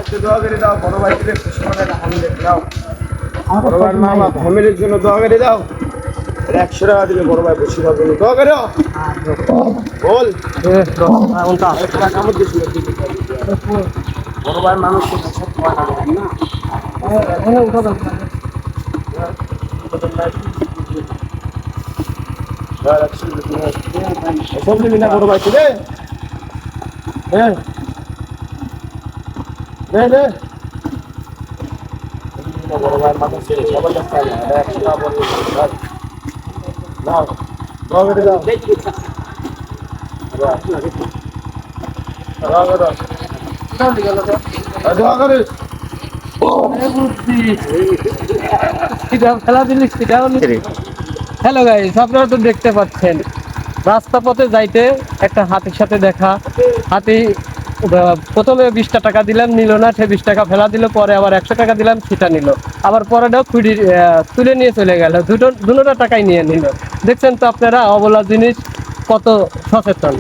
একটু দোয়া করে দাও, বড় ভাই দিলে খুশি মনে আলহামদুলিল্লাহ দাও। বড় ভাইয়ের মা বাবা ফ্যামিলির জন্য দোয়া করে দাও। 100 টাকা দিলে বড় ভাই খুশি হবে, দোয়া করো। বল একটা কামড় দিছিল বড় ভাই মানুষ সব খাওয়া না সব দিবি না বড় ভাই রে। হ্যাঁ বড় ভাইয়ের মানুষ সবার কাছে না 100 টাকা বড় নাও দোয়া করে দাও। দোয়া করে হ্যালো গাইস, আপনারা তো দেখতে পাচ্ছেন রাস্তা পথে যাইতে একটা হাতির সাথে দেখা। হাতি প্রথমে 20টা টাকা দিলাম, নিল না, সে 20 টাকা ফেলা দিল। পরে আবার 100 টাকা দিলাম, সেটা নিল। আবার পরেটাও খুঁড়ি তুলে নিয়ে চলে গেল, দুটোটা টাকাই নিয়ে নিল। দেখছেন তো আপনারা, অবলা জিনিস কত সচেতন।